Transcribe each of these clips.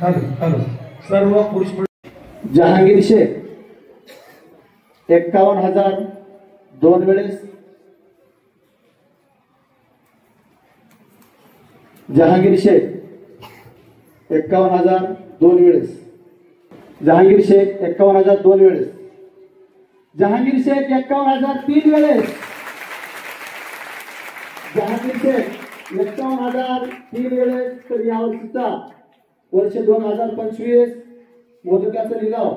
Hello सर्व पुरुष जहांगीर शेख 51,000 2 वेळेस, जहांगीर शेख 51,000 2 वेळेस, जहांगीर शेख 51,000 2 वेळेस, जहांगीर शेख 51,000 3 वेळेस, जहांगीर शेख 51,000 3 वेळेस. तर यावर्षीचा वर्ष 2025 मोदकाचा लिलाव,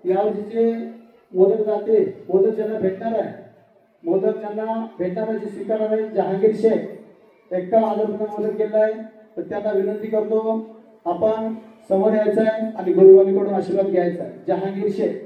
यावर्षीचे मोदक जाते मोदक ज्यांना भेटणार आहे, मोदक ज्यांना भेटणाऱ्याची स्वीकारणार आहे जहांगीर शेख 51,000 रुपये मोदक केला आहे. तर त्यांना विनंती करतो आपण समोर यायचं आहे आणि गुरुवारीकडून आशीर्वाद घ्यायचा आहे. जहांगीर शेख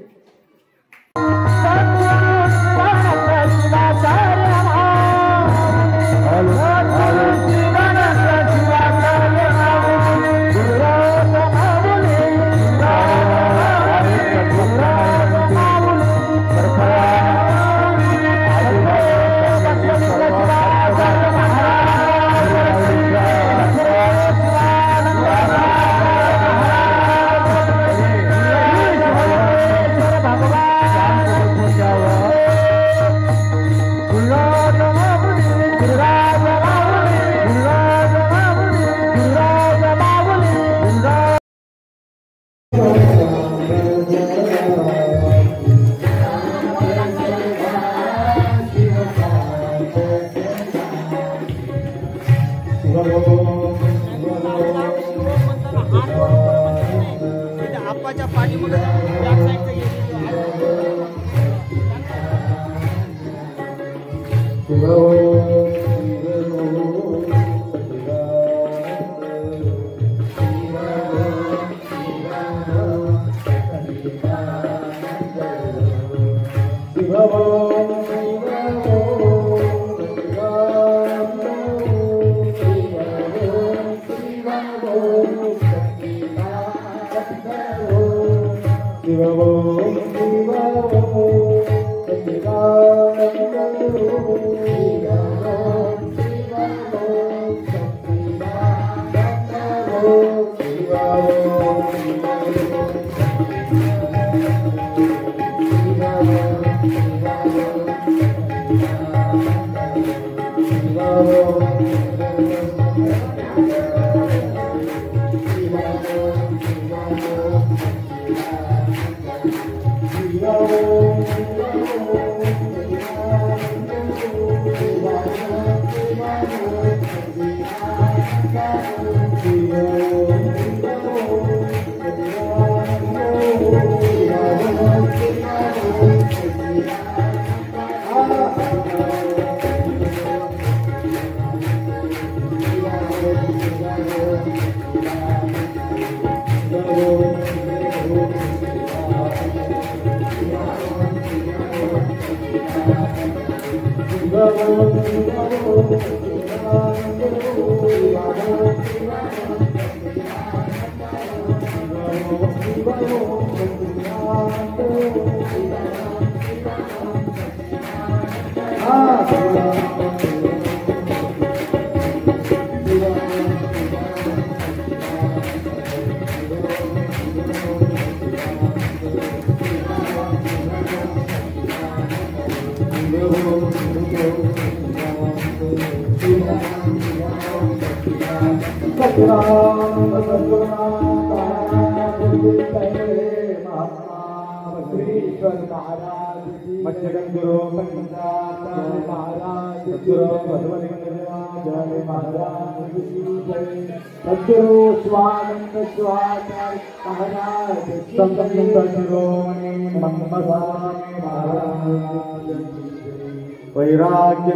वैराग्य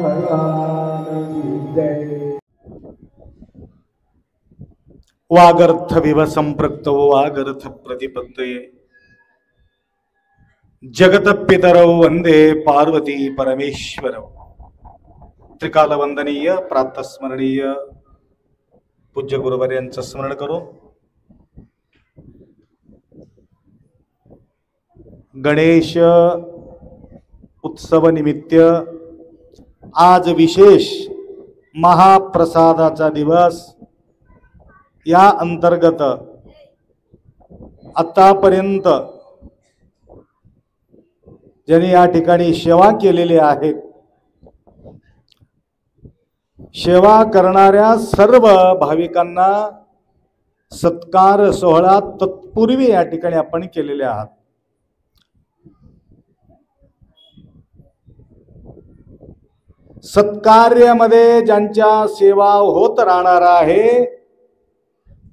भगवान की जय. वागर्थ विव संपृक्तो वागर्थ प्रतिपत्तये जगत पितरौ वंदे पार्वती परमेश्वरौ. त्रिकाल वंदनीय प्रातस्मरणीय पूज्य गुरुवर्यांचं स्मरण करू. गणेश उत्सव निमित्त आज विशेष महाप्रसादाचा दिवस या अंतर्गत आतापर्यंत ज्यांनी या ठिकाणी सेवा केलेली आहे, सेवा करणाऱ्या सर्व भाविकांना सत्कार सोहळा तत्पूर्वी या ठिकाणी आपण केलेले आहात. सत्कार्यामध्ये ज्यांच्या सेवा होत राहणार आहे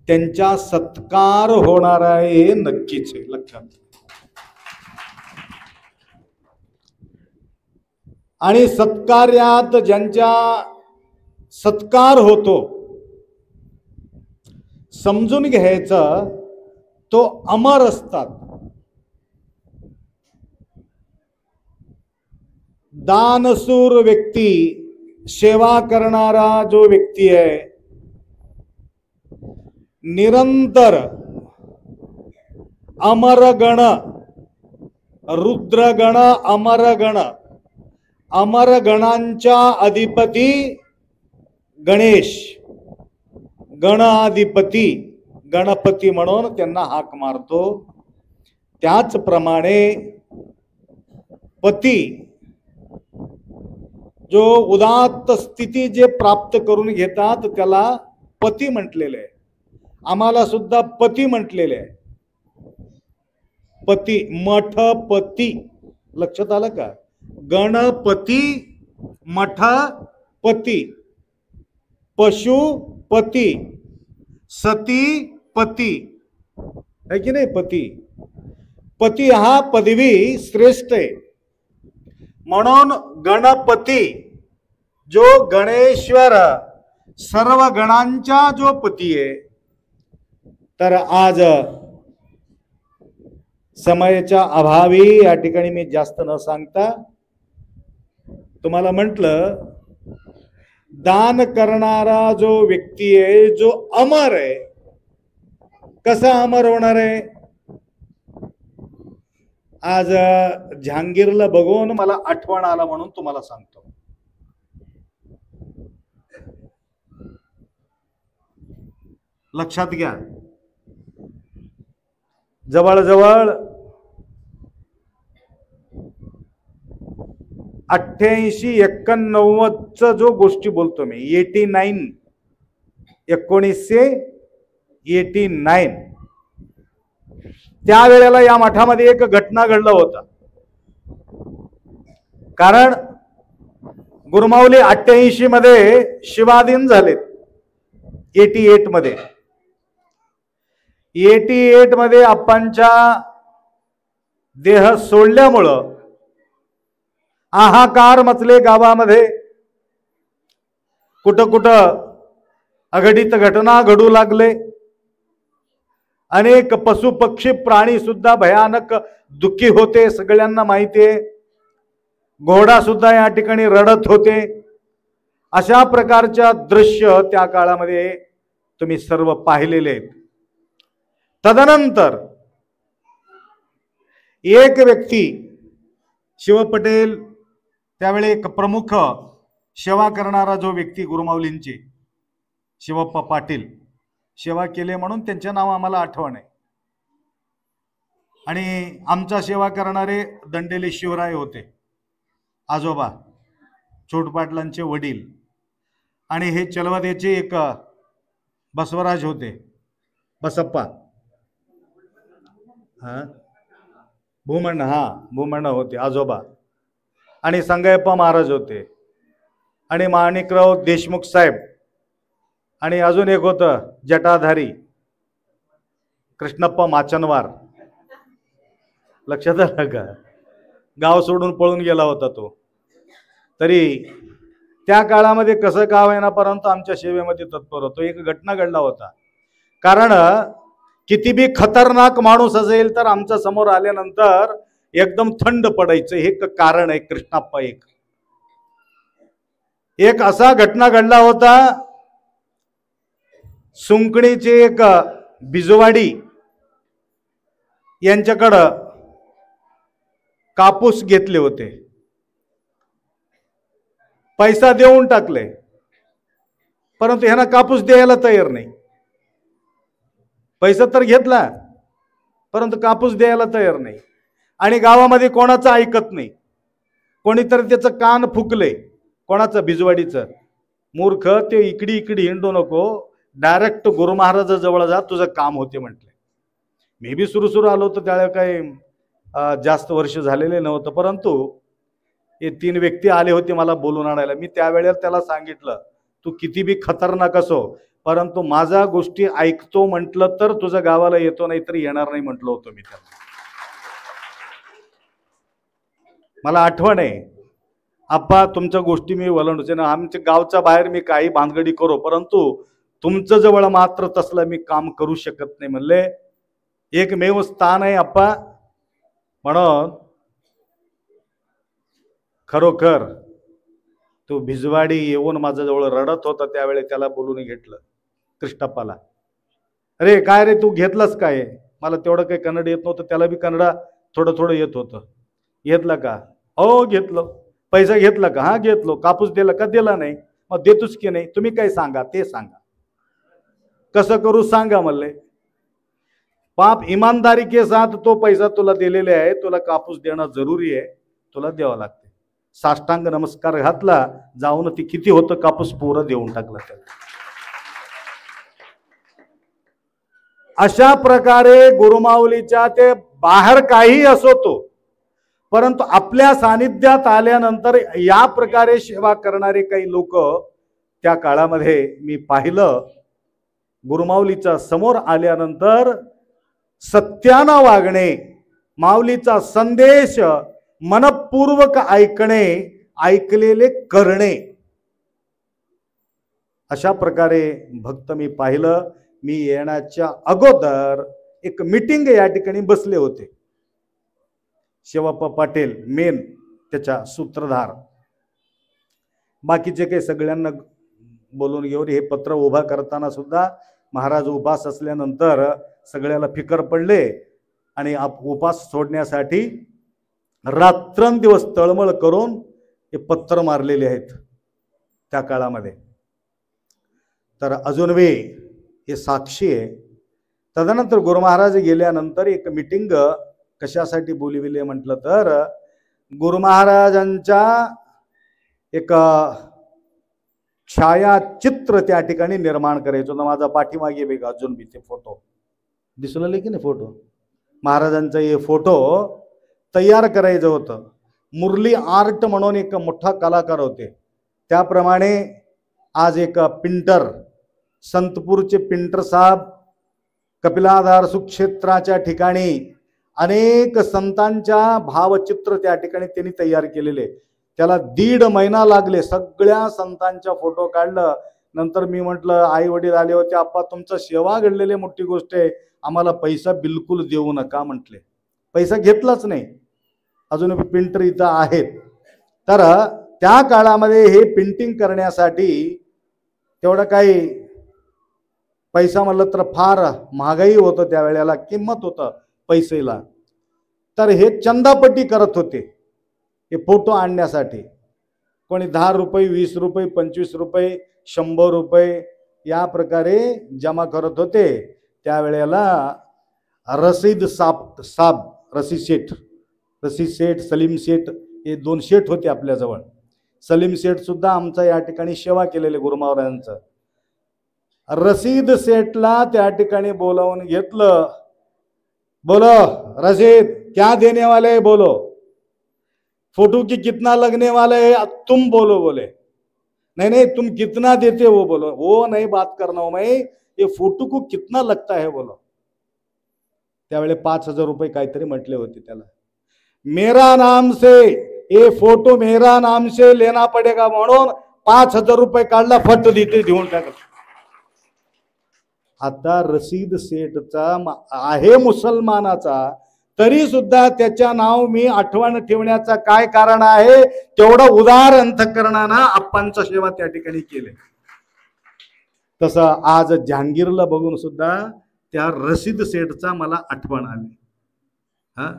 त्यांचा सत्कार होणार आहे हे नक्कीच आहे, लक्षात. आणि सत्कार्यात ज्यांच्या सत्कार होतो समजून घ्यायचं तो अमर असतात. दानशूर व्यक्ती, सेवा करणारा जो व्यक्ती आहे, निरंतर अमरगण, रुद्रगण, अमरगण, अमरगणांच्या अधिपती गणेश, गणाधिपती गणपती म्हणून त्यांना हाक मारतो. त्याचप्रमाणे पती जो उदात्त स्थिती जे प्राप्त करून घेतात त्याला पती म्हटलेले आहे. आम्हाला सुद्धा पती म्हटलेले आहे. पती, मठपती, लक्षात आलं का? गणपती, मठपती, पशुपती, सतीपती, है की नाही? पती, पती हा पदवी श्रेष्ठ आहे. म्हणून गणपती जो गणेश्वर सर्व गणांचा जो पती आहे. तर आज समयाच्या अभावी या ठिकाणी मी जास्त न सांगता तुम्हाला म्हटलं, दान करणारा जो व्यक्ती आहे, जो अमर आहे, कसा अमर होणार आहे? आज जहांगीरला बघून मला आठवण आला म्हणून तुम्हाला सांगतो. लक्षात घ्या, जवळजवळ 88-89 जो गोष्टी बोलतो मी, 1989 त्यावेळेला या मठामध्ये एक घटना घडला होता. कारण गुरुमाऊली 88 मध्ये शिवाधीन झालेत. 88 मध्ये 88 मध्ये आप्पांच्या देह सोडल्यामुळं हाहाकार मचले गावामध्ये. कुठं कुठं अघटित घटना घडू लागले. अनेक पशु पक्षी प्राणी सुद्धा भयानक दुःखी होते, सगळ्यांना माहिती आहे. घोडा सुद्धा या ठिकाणी रडत होते. अशा प्रकारच्या दृश्य त्या काळामध्ये तुम्ही सर्व पाहिलेले आहेत. तदनंतर एक व्यक्ती, शिव पटेल त्यावेळी एक प्रमुख सेवा करणारा जो व्यक्ती गुरुमाऊलींची, शिवप्पा पाटील, सेवा केले म्हणून त्यांचे नाव आम्हाला आठवण आहे. आणि आमचा सेवा करणारे दंडेले शिवराय होते, आजोबा, छोट पाटलांचे वडील. आणि हे चलवदेचे एक बसवराज होते, बसप्पा, भूमण्ण होते आजोबा. आणि संगयप्पा महाराज होते. आणि माणिकराव देशमुख साहेब. आणि अजून एक होतं जटाधारी, कृष्णप्पा माचनवार. लक्षात आलं का? गाव सोडून पळून गेला होता तो. तरी त्या काळामध्ये कसं गाव आहे ना, परंतु आमच्या सेवेमध्ये तत्पर होतो. एक घटना घडला होता. कारण किती बी खतरनाक माणूस असेल तर आमच्या समोर आल्यानंतर एकदम थंड पडायचं, हे कारण आहे कृष्णप्पा. एक असा घटना घडला होता. सुंकणीचे एक बिजवाडी यांच्याकडं कापूस घेतले होते, पैसा देऊन टाकले. परंतु ह्यांना कापूस द्यायला तयार नाही. पैसा तर घेतला परंतु कापूस द्यायला तयार नाही. आणि गावामध्ये कोणाचं ऐकत नाही. कोणीतरी त्याचं कान फुकले, कोणाचं भिजवाडीचं. मूर्ख, ते इकडी इकडी हिंडू नको, डायरेक्ट गुरु महाराजाजवळ जा, तुझं काम होते म्हटले. मी बी सुरू आलो होतो त्यावेळेला, काही जास्त वर्ष झालेले नव्हतं, परंतु हे 3 व्यक्ती आले होते मला बोलून आणायला. मी त्यावेळेला त्याला सांगितलं, तू किती बी खतरनाक असो परंतु माझ्या गोष्टी ऐकतो म्हटलं तर तुझ्या गावाला येतो, नाही तरी येणार नाही म्हटलं होतं मी त्याला. मला आठवण आहे, आप्पा तुमच्या गोष्टी मी वलंडूचे ना, आमच्या गावच्या बाहेर मी काही भानगडी करो परंतु तुमच्या जवळ मात्र तसलं मी काम करू शकत नाही म्हणले. एकमेव स्थान आहे आप्पा. म्हणून खरोखर तो भिजवाडी येऊन माझ्याजवळ रडत होता, त्यावेळी त्याला बोलून घेतलं कृष्णप्पाला. अरे काय रे, तू घेतलंस काय? मला तेवढं काही कन्नड येत नव्हतं, त्याला बी कन्नड थोडं थोडं येत होतं. घेतलं का? हो घेतलं. पैसा घेतला का? हा घेतलो. कापूस दिला का? दिला नाही. मग देतोच की नाही? तुम्ही काय सांगा ते सांगा, कसं करू सांगा म्हणले. पाप ईमानदारी के साथ तो पैसा तुला दिलेले आहे, तुला कापूस देणं जरुरी आहे, तुला द्यावं लागते. साष्टांग नमस्कार घातला, जाऊन ती किती होतं कापूस पुरं देऊन टाकला त्याला. अशा प्रकारे गुरुमाऊलीच्या ते बाहेर काही असो तो, परंतु आपल्या सानिध्यात आल्यानंतर या प्रकारे सेवा करणारे काही लोक त्या काळामध्ये मी पाहिलं. गुरुमाऊलीच्या समोर आल्यानंतर सत्यानं वागणे, माऊलीचा संदेश मनपूर्वक ऐकणे, ऐकलेले करणे, अशा प्रकारे भक्त मी पाहिलं. मी येण्याच्या अगोदर एक मीटिंग या ठिकाणी बसले होते. शिवाप्पा पाटील मेन त्याच्या सूत्रधार, बाकीचे काही सगळ्यांना बोलून घेऊन हे पत्र उभा करताना सुद्धा महाराज उपास असल्यानंतर सगळ्याला फिकर पडले आणि उपास सोडण्यासाठी रात्रंदिवस तळमळ करून हे पत्र मारलेले आहेत त्या काळामध्ये. तर अजूनही हे साक्षी आहे. तदनंतर गुरु महाराज गेल्यानंतर एक मीटिंग कशासाठी बोलविले म्हटलं तर गुरु महाराजांच्या एक छायाचित्र त्या ठिकाणी निर्माण करायचं होतं. माझा पाठीमागे वेग अजून बी ते फोटो दिसून आले की नाही, फोटो महाराजांचा हे फोटो तयार करायचं होतं. मुरली आर्ट म्हणून एक मोठा कलाकार होते, त्याप्रमाणे आज एक पिंटर, संतपूरचे पिंटर साहेब कपिलाधार सुक्षेत्राच्या ठिकाणी अनेक संतांच्या भावचित्र त्या ठिकाणी त्यांनी तयार केलेले. त्याला 1.5 महिना लागले, सगळ्या संतांच्या फोटो काढलं. नंतर मी म्हटलं, आई वडील आले होते, आप्पा तुमचं सेवा घडलेली मोठी गोष्ट आहे, आम्हाला पैसा बिलकुल देऊ नका म्हटले. पैसा घेतलाच नाही. अजून प्रिंटर इथं आहेत. तर त्या काळामध्ये हे प्रिंटिंग करण्यासाठी तेवढं काही पैसा म्हणलं तर फार महागाई होतं, त्यावेळेला किंमत होतं पैसेला. तर हे चंदापट्टी करत होते हे फोटो आणण्यासाठी. कोणी 10 रुपये, 20 रुपये, 25 रुपये, 100 रुपये या प्रकारे जमा करत होते. त्यावेळेला रसीद साब रशीद शेठ, सलीम शेठ हे 2 शेठ होते आपल्याजवळ. सलीम शेठ सुद्धा आमचा या ठिकाणी सेवा केलेले गुरु महाराजांचं. रशीद शेठला त्या ठिकाणी बोलावून घेतलं. बोलो रशीद, क्या देने वाले है बोलो, फोटो की कितना लगने वाला है तुम बोलो. बोले नहीं तुम कितना देते हो बोलो. वो नहीं बात करना हूं मैं, ये फोटो को कितना लगता है बोलो. त्यावेळे 5,000 रुपये काहीतरी म्हटले होते त्याला. मेरा नाम से ये फोटो मेरा नाम से लेना पडेगा म्हणून 5,000 रुपये काढला, फट देते देऊन टाकला. आता रशीद शेठचा आहे मुसलमानाचा, तरी सुद्धा त्याच्या नाव मी आठवण ठेवण्याचा काय कारण आहे, तेवढं उदार अंतःकरणानं आप्पांचा सेवा त्या ठिकाणी केले. तसं आज जहांगीरला बघून सुद्धा त्या रशीद शेठचा मला आठवण आली. हा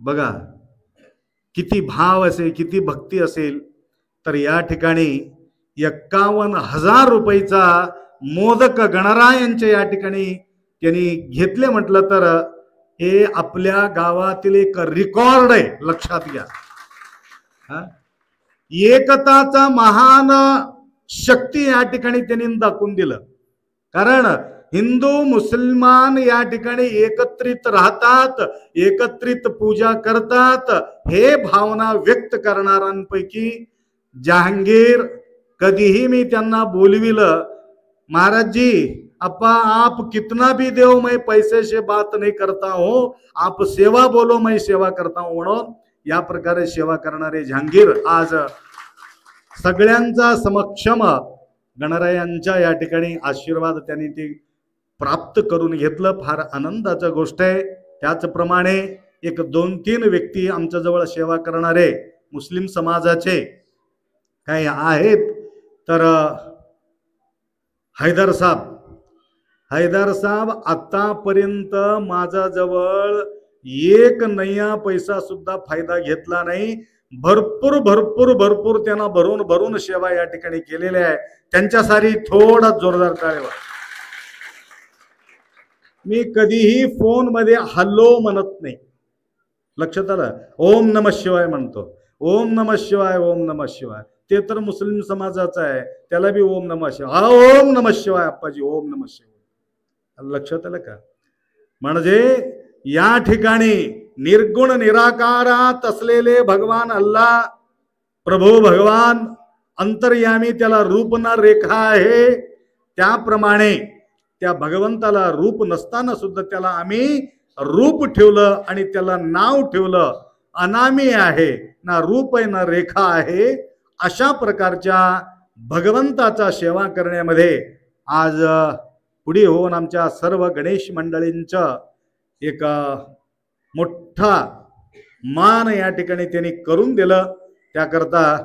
बघा किती भाव असेल, किती भक्ती असेल. तर या ठिकाणी 51,000 रुपयाचा मोदक गणरायांच्या या ठिकाणी त्यांनी घेतले म्हटलं तर हे आपल्या गावातील एक रेकॉर्ड आहे, लक्षात घ्या. एकताचा महान शक्ती या ठिकाणी त्यांनी दाखवून दिलं. कारण हिंदू मुसलमान या ठिकाणी एकत्रित राहतात, एकत्रित पूजा करतात. हे भावना व्यक्त करणाऱ्यांपैकी जहांगीर कधीही मी त्यांना बोलविलं, महाराज जी अप्पा आप कितना भी देव मैं पैसे से बात नहीं करता हूं, आप सेवा बोलो मैं सेवा करता हूं. म्हणून या प्रकारे सेवा करणारे जहांगीर आज सगळ्यांचा समक्षम गणरायांच्या या ठिकाणी आशीर्वाद त्यांनी ते प्राप्त करून घेतलं. फार आनंदाची गोष्ट आहे. त्याचप्रमाणे एक 2-3 व्यक्ती आमच्या जवळ सेवा करणारे मुस्लिम समाजाचे काही आहेत. तर हैदर साहेब आतापर्यंत माझा जवळ 1 नया पैसा सुद्धा फायदा घेतला नाही. भरपूर भरपूर भरपूर त्यांना भरून भरून सेवा या ठिकाणी केलेल्या आहे. त्यांच्यासाठी थोडा जोरदार टाळ्या. मी कधीही फोन मध्ये हॅलो म्हणत नाही, लक्षात आलं. ओम नमः शिवाय म्हणतो, ओम नमः शिवाय, ओम नमः शिवाय. ते तर मुस्लिम समाजाचा आहे, त्याला बी ओम नमः शिवाय. हा ओम नमः शिवाय अप्पाजी, ओम नमः शिवाय. लक्षात आलं का? म्हणजे या ठिकाणी निर्गुण निराकारात असलेले भगवान अल्लाह, प्रभू भगवान अंतर्यामी, त्याला रूप ना रेखा आहे. त्याप्रमाणे त्या भगवंताला रूप नसताना सुद्धा त्याला आम्ही रूप ठेवलं आणि त्याला नाव ठेवलं. अनामी आहे, ना रूप आहे ना रेखा आहे. अशा प्रकारच्या भगवंताचा सेवा करण्यामध्ये आज पुढे होऊन आमच्या सर्व गणेश मंडळींचं एक मोठा मान या ठिकाणी त्यांनी करून दिलं. त्याकरता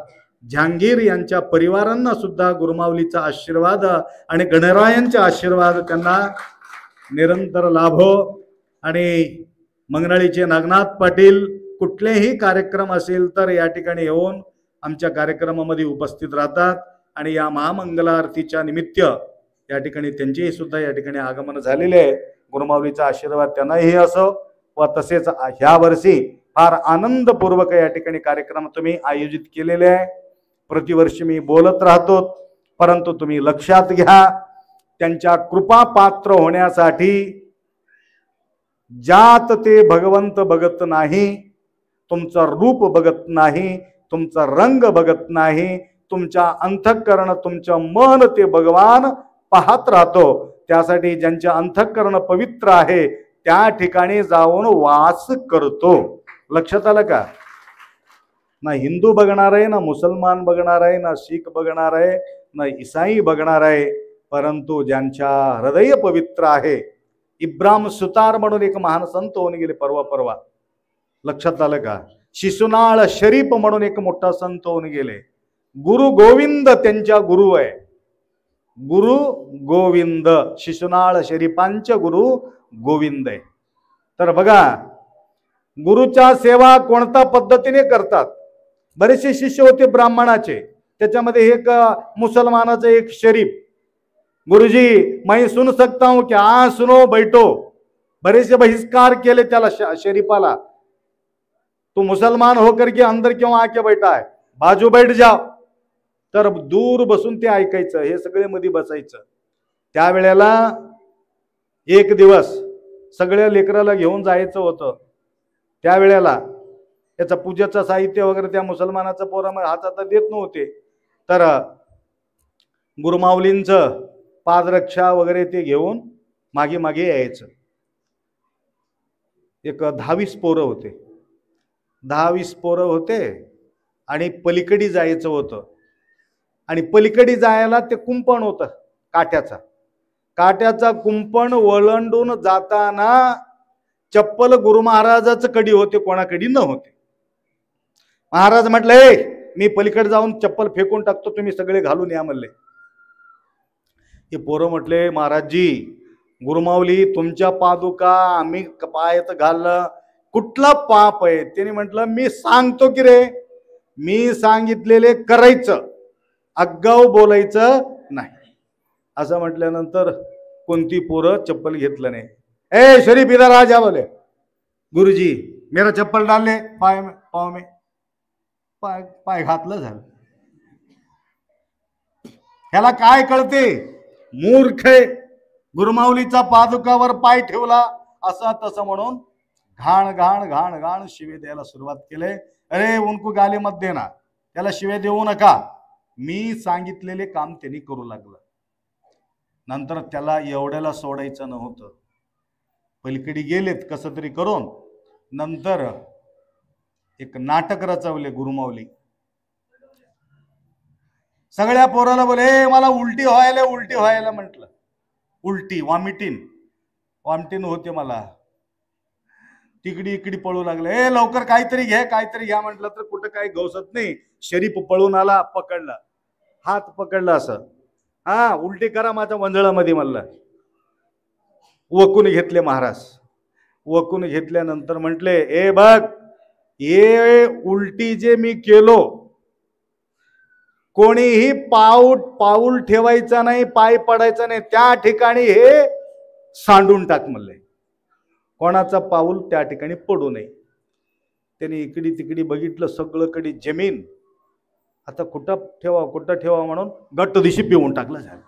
जहांगीर यांच्या परिवारांना सुद्धा गुरुमाऊलीचा आशीर्वाद आणि गणरायांचा आशीर्वाद त्यांना निरंतर लाभो. आणि मंगळाळीचे नागनाथ पाटील कुठलेही कार्यक्रम असेल तर या ठिकाणी येऊन आमच्या कार्यक्रमामध्ये उपस्थित राहतात. आणि या महामंगल आरतीच्या निमित्त या ठिकाणी त्यांचेही सुद्धा या ठिकाणी आगमन झालेले आहे. गुरुमाऊलीचा आशीर्वाद त्यांनाही असो. व तसेच ह्या वर्षी फार आनंदपूर्वक या ठिकाणी कार्यक्रम तुम्ही आयोजित केलेले आहे. प्रतिवर्षी मी बोलत राहतो, परंतु तुम्ही लक्षात घ्या, त्यांच्या कृपा पात्र होण्यासाठी जात ते भगवंत बघत नाही, तुमचं रूप बघत नाही, तुमचा रंग बघत नाही, तुमच्या अंतःकरण, तुमचं मन ते भगवान पाहत राहतो. त्यासाठी ज्यांचे अंतःकरण पवित्र आहे त्या ठिकाणी जाऊन वास करतो. लक्षात आलं का? ना हिंदू बघणार आहे, ना मुसलमान बघणार आहे, ना शीख बघणार आहे, ना ईसाई बघणार आहे, परंतु ज्यांच्या हृदय पवित्र आहे. इब्राहिम सुतार म्हणून एक महान संत होऊन गेले परवा. लक्षात आलं का? शिशुनाळ शरीफ म्हणून एक मोठा संत होऊन गेले. गुरु गोविंद त्यांच्या गुरु आहे. गुरु गोविंद, शिशुनाळ शरीफांचे गुरु गोविंद आहे. तर बघा, गुरुच्या सेवा कोणत्या पद्धतीने करतात. बरेचसे शिष्य होते ब्राह्मणाचे, त्याच्यामध्ये एक मुसलमानाचे एक शरीफ. गुरुजी मैं सुन सकता हूं क्या? हाँ सुनो बैठो. बरेचसे बहिष्कार केले त्याला शरीफाला. तू मुसलमान होकर के अंदर क्यों आके बैठा है, बाजू बैठ जाओ. तर दूर बसून ते ऐकायचं, हे सगळे मध्ये बसायचं. त्यावेळेला एक दिवस सगळ्या लेकराला घेऊन जायचं होतं. त्यावेळेला त्याचं पूजेचं साहित्य वगैरे त्या मुसलमानाचं पोरामध्ये हातात देत नव्हते. तर गुरुमाऊलींचं पादरक्षा वगैरे ते घेऊन मागे मागे यायचं. एक 10-20 पोरं होते. 10-20 पोरं होते आणि पलीकडे जायचं होतं. आणि पलीकडे जायला ते कुंपण होतं काट्याचा कुंपण ओलांडून जाताना चप्पल गुरु महाराजाचं कडी होते, कोणाकडी न होते. महाराज म्हटलं, मी पलीकडे जाऊन चप्पल फेकून टाकतो, तुम्ही सगळे घालून या म्हणले. हे पोरं म्हटले, महाराजजी गुरुमाऊली तुमच्या पादुका आम्ही पायात घाललं, कुठला पाप आहे? त्याने म्हटलं, मी सांगतो की रे, मी सांगितलेले करायचं. आगाऊ बोलायचं नाही. असं म्हटल्यानंतर कोणती पोरं चप्पल घेतलं नाही. ए शरीफ इधर आ जा बोले, गुरुजी मेरा चप्पल डाल ले पाय में, पाव में. पाय पाय घातलं झालं. ह्याला काय कळते? मूर्ख आहे. गुरुमाऊलीचा पादुकावर पाय ठेवला असं तसं म्हणून घाण घाण घाण घाण शिवे द्यायला सुरुवात केले. अरे उनको गाली मत देना, त्याला शिवे देऊ नका. मी सांगितलेले काम त्यांनी करू लागलं. नंतर त्याला एवढ्याला सोडायचं नव्हतं. पलीकडे गेलेत कसं तरी करून. नंतर एक नाटक रचवले गुरुमाऊली. सगळ्या पोराला बोले मला उलटी व्हायला म्हटलं. उलटी वॉमिटिन होते मला. तिकडी इकडी पळू लागले. ए लवकर काहीतरी घ्या म्हटलं तर कुठं काही गवसत नाही. शरीफ पळून आला, पकडला, हात पकडला असं. हा उलटी करा माझ्या वंजळामध्ये म्हणलं. वकून घेतले महाराज. वकून घेतल्यानंतर म्हटले ए बघ, हे उलटी जे मी केलो, कोणीही पाऊल ठेवायचा नाही, पाय पडायचा नाही, त्या ठिकाणी हे सांडून टाक म्हणले. कोणाचा पाऊल त्या ठिकाणी पडू नये. त्यांनी इकडी तिकडी बघितलं, सगळीकडे जमीन. आता कुठं ठेवा म्हणून गट्ट दिशी पिऊन टाकलं झालं.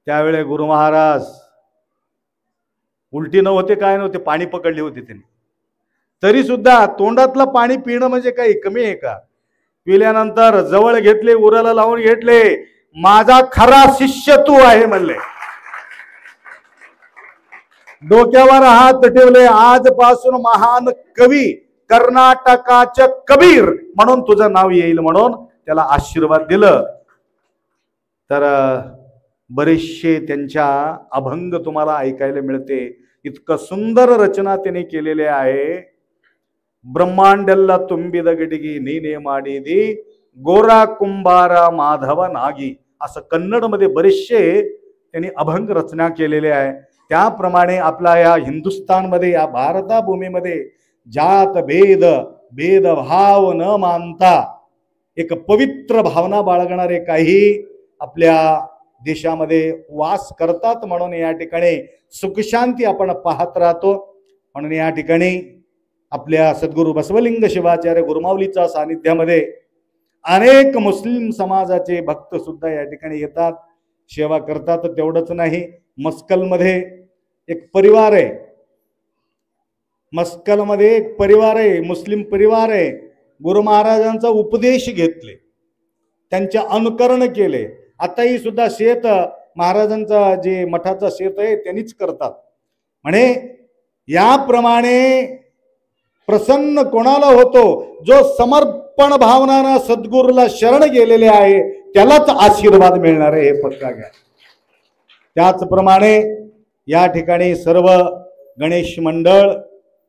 त्यावेळे गुरु महाराज उलटी नव्हते, काय नव्हते, पाणी पकडले होते त्यांनी. तरी सुद्धा तोंडातलं पाणी पिणं म्हणजे काही कमी आहे का? पिल्यानंतर जवळ घेतले, उराला लावून घेतले. माझा खरा शिष्य तू आहे म्हणले. डोक्यावर हात ठेवले. आजपासून महान कवी, कर्नाटकाचे कबीर म्हणून तुझं नाव येईल म्हणून त्याला आशीर्वाद दिलं. तर बरेचसे त्यांच्या अभंग तुम्हाला ऐकायला मिळते. इतकं सुंदर रचना त्यांनी केलेली आहे. ब्रह्मांडल्ला ತುಂಬಿದ ಗಿಡಿಗಿ ನೀನೇ ಮಾಡಿದಿ गोरा कुंभारा माधव नागी, असं कन्नडमध्ये बरेचसे त्यांनी अभंग रचना केलेले आहे. त्याप्रमाणे आपल्या या हिंदुस्थानमध्ये, या भारता भूमीमध्ये जात भेदभाव न मानता एक पवित्र भावना बाळगणारे काही आपल्या देशामध्ये वास करतात. म्हणून या ठिकाणी सुखशांती आपण पाहत राहतो. म्हणून या ठिकाणी आपल्या सद्गुरू बसवलिंग शिवाचार्य गुरुमाऊलीच्या सानिध्यामध्ये अनेक मुस्लिम समाजाचे भक्त सुद्धा या ठिकाणी येतात, सेवा करतात. तेवढंच नाही, मस्कलमध्ये एक परिवार आहे. मस्कलमध्ये एक परिवार आहे, मुस्लिम परिवार आहे. गुरु महाराजांचा उपदेश घेतले, त्यांचे अनुकरण केले. आताही सुद्धा शेत महाराजांचा जे मठाचा शेत आहे त्यांनीच करतात. म्हणे याप्रमाणे प्रसन्न कोणाला होतो? जो समर्पण भावनानं सद्गुरूला शरण गेलेले आहे त्यालाच आशीर्वाद मिळणार आहे, हे पक्का घ्या. त्याचप्रमाणे या ठिकाणी सर्व गणेश मंडळ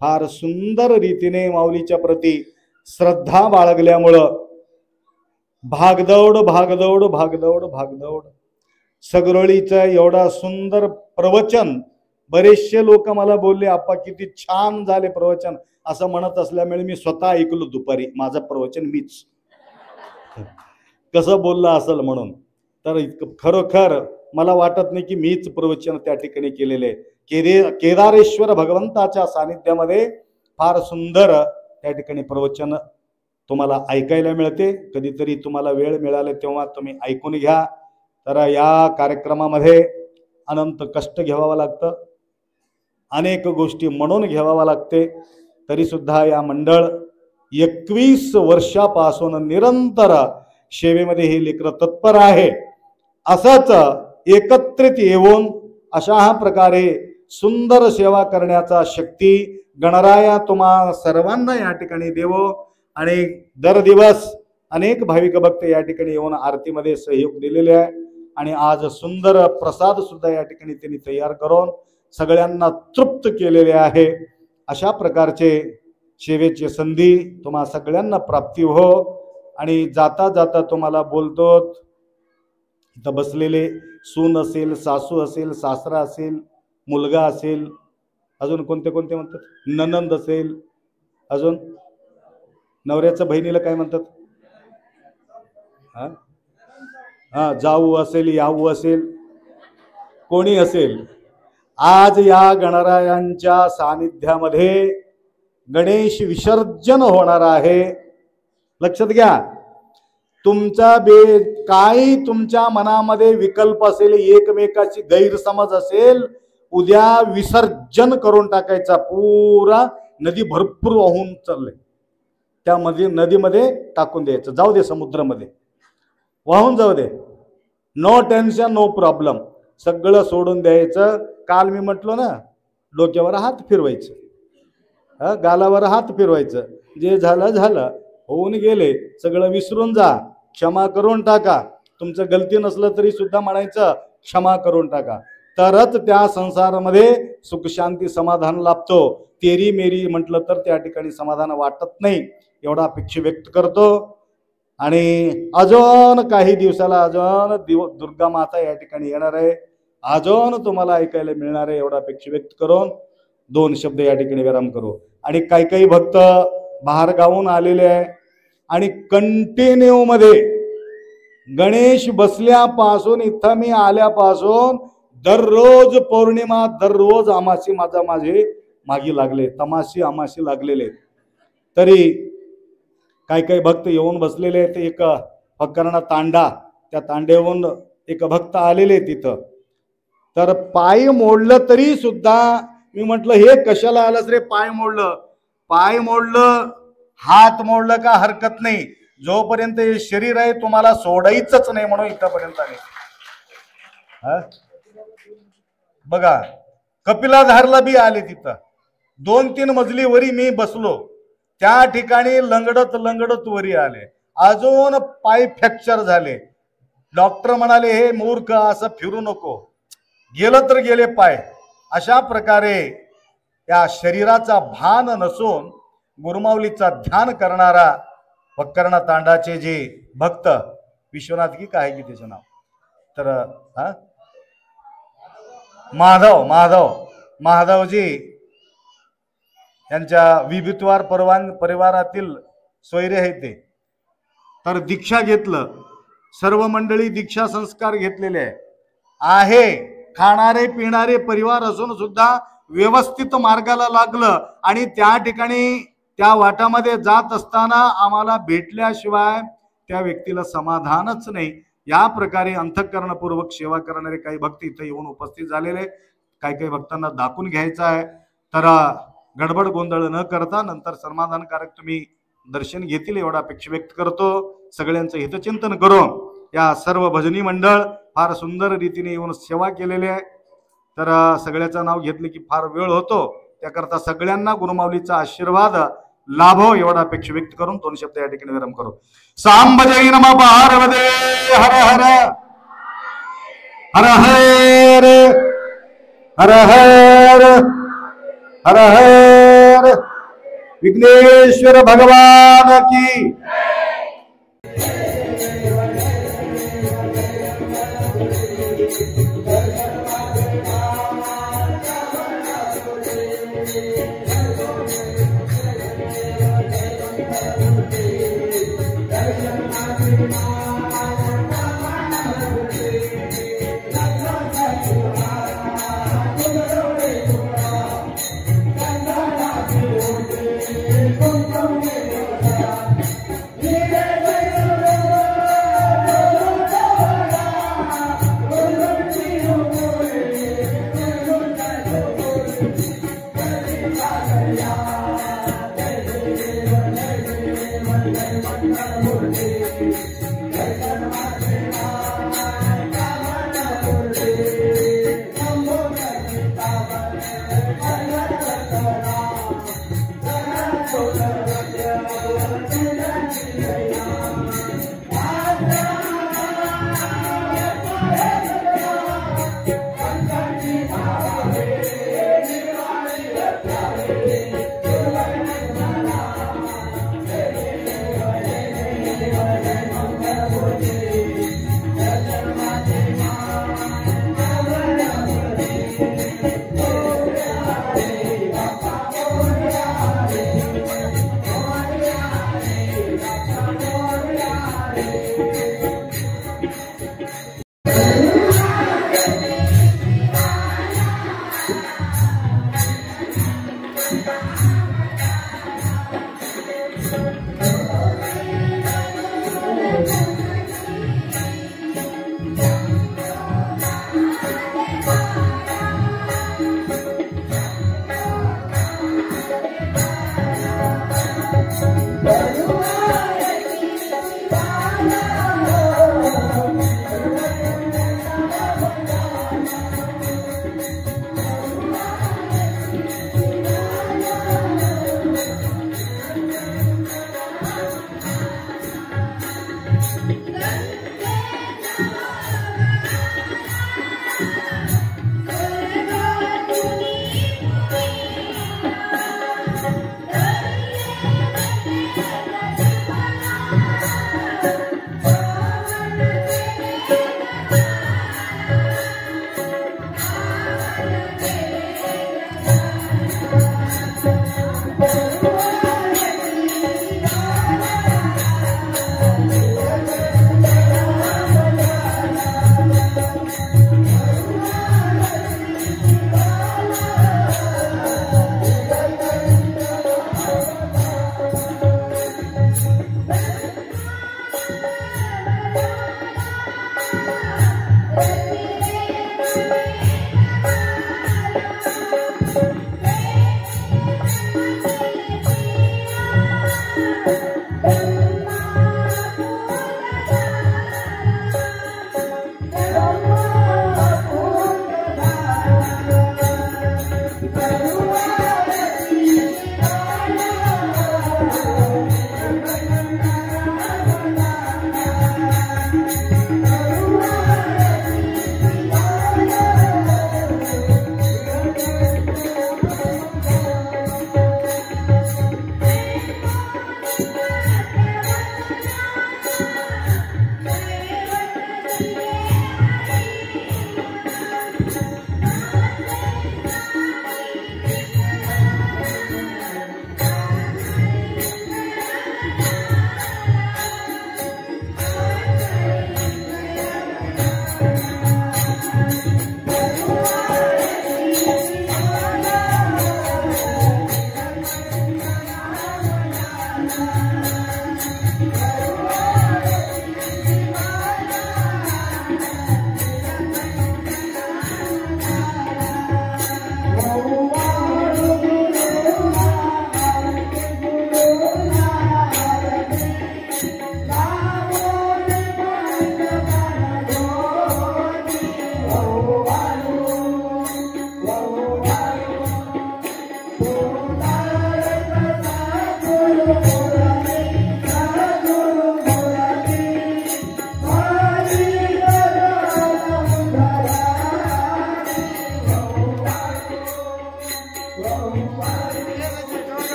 फार सुंदर रीतीने माऊलीच्या प्रती श्रद्धा बाळगल्यामुळं भागदौड भागदौड भागदौड भागदौड सगरोळीचं एवढा सुंदर प्रवचन. बरेचसे लोक मला बोलले आप्पा किती छान झाले प्रवचन, असं म्हणत असल्यामुळे मी स्वतः ऐकलो दुपारी माझं प्रवचन मीच, कसं बोलला असेल म्हणून. तर खरोखर मला वाटत नाही की मीच प्रवचन त्या ठिकाणी केलेले. केदारेश्वर भगवंताच्या सानिध्यामध्ये फार सुंदर त्या ठिकाणी प्रवचन तुम्हाला ऐकायला मिळते. कधीतरी तुम्हाला वेळ मिळाला तेव्हा तुम्ही ऐकून घ्या. तर या कार्यक्रमामध्ये अनंत कष्ट घ्यावं लागतं, अनेक गोष्टी म्हणून घ्यावा लागते. तरी सुद्धा या मंडळ 21 वर्षापासून निरंतर सेवेमध्ये हे लेकरं तत्पर आहे. असंच एकत्रित येऊन अशा प्रकारे सुंदर सेवा करण्याचा शक्ती गणराया तुम्हा सर्वांना या ठिकाणी देवो. आणि दर दिवस अनेक भाविक भक्त या ठिकाणी येऊन आरतीमध्ये सहयोग दिलेले आहे. आणि आज सुंदर प्रसाद सुद्धा या ठिकाणी त्यांनी तयार करून सगळ्यांना तृप्त केलेले आहे. अशा प्रकारचे सेवेची संधी तुम्हा सगळ्यांना प्राप्ती हो. आणि जाता जाता तुम्हाला बोलतो, इथं बसलेले सून असेल, सासू असेल, सासरा असेल, मुलगा असेल, अजून कोणते कोणते म्हणतात, ननंद असेल, अजून नवऱ्याच्या बहिणीला काय म्हणतात? हा, जाऊ असेल, याऊ असेल, कोणी असेल. आज या गणरायांच्या सानिध्यामध्ये गणेश विसर्जन होणार आहे. लक्षात घ्या. तुमचा काही तुमच्या मनामध्ये विकल्प असेल, एकमेकाची गैरसमज असेल, उद्या विसर्जन करून टाकायचा. पुरा नदी भरपूर वाहून चालले, त्या नदीमध्ये टाकून द्यायचं. जाऊ दे, समुद्रामध्ये वाहून जाऊ दे. No tension, no problem. सगळं सोडून द्यायचं. काल मी म्हटलो ना, डोक्यावर हात फिरवायचं, गालावर हात फिरवायचं. जे झालं झालं, होऊन गेले, सगळं विसरून जा, क्षमा करून टाका. तुमचं गलती नसलं तरी सुद्धा म्हणायचं क्षमा करून टाका. तरच त्या संसारामध्ये सुख शांती समाधान लाभतो. तेरी मेरी म्हटलं तर त्या ठिकाणी समाधान वाटत नाही. एवढा अपेक्षा व्यक्त करतो. आणि अजून काही दिवसाला अजून दुर्गा माता या ठिकाणी येणार आहे. अजून तुम्हाला ऐकायला मिळणार आहे. एवढा अपेक्षा व्यक्त करून 2 शब्द या ठिकाणी विराम करू. आणि काही भक्त बाहेर गावून आलेले आहे आणि कंटिन्यू मध्ये गणेश बसल्यापासून इथं मी आल्यापासून दररोज पौर्णिमा, दररोज अमासी माझे मागी लागले, तमाशी अमाशी लागलेले. तरी काही भक्त येऊन बसलेले आहेत. एक फक्करणा तांडा, त्या तांड्याहून एक भक्त आलेले तिथं. तर पाय मोडलं तरी सुद्धा मी म्हटलं, हे कशाला आलंस रे? पाय मोडलं, हात मोडलं का हरकत नाही. जोपर्यंत हे शरीर आहे तुम्हाला सोडायचंच नाही म्हणून इथपर्यंत आले. बघा, कपिलाधारला बी आले. तिथं 2-3 मजली वरी मी बसलो, त्या ठिकाणी लंगडत वरी आले. अजून पाय फ्रॅक्चर झाले. डॉक्टर म्हणाले, हे मूर्ख, असं फिरू नको, गेलं तर गेले पाय. अशा प्रकारे या शरीराचा भान नसून गुरुमाऊलीचा ध्यान करणारा फक्करणा तांडाचे जे भक्त, विश्वनाथ की काय की त्याचं नाव, तर माधवजी यांच्या विभित्वार परिवारातील सोयरे आहेत ते. तर दीक्षा घेतलं, सर्व मंडळी दीक्षा संस्कार घेतलेले आहे. खाणारे पिणारे परिवार असून सुद्धा व्यवस्थित मार्गाला लागलं. आणि त्या ठिकाणी त्या वाटामध्ये जात असताना आम्हाला भेटल्याशिवाय त्या व्यक्तीला समाधानच नाही. या प्रकारे अंतःकरणपूर्वक सेवा करणारे काही भक्त इथे येऊन उपस्थित झालेले. काही भक्तांना दाखवून घ्यायचं आहे. तर गडबड गोंधळ न करता नंतर समाधानकारक तुम्ही दर्शन घेतील एवढा अपेक्षा व्यक्त करतो. सगळ्यांचं हितचिंतन करून या सर्व भजनी मंडळ फार सुंदर रीतीने येऊन सेवा केलेली आहे. तर सगळ्याचं नाव घेतले की फार वेळ होतो, त्याकरता सगळ्यांना गुरुमाऊलीचा आशीर्वाद लाभो एवढा अपेक्षा व्यक्त करून 2 शब्द या ठिकाणी विराम करू. सांब जय नम पार्वते हर हर हर हर हर हर हर हर विघ्नेश्वर भगवान की Thank you.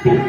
Hallelujah.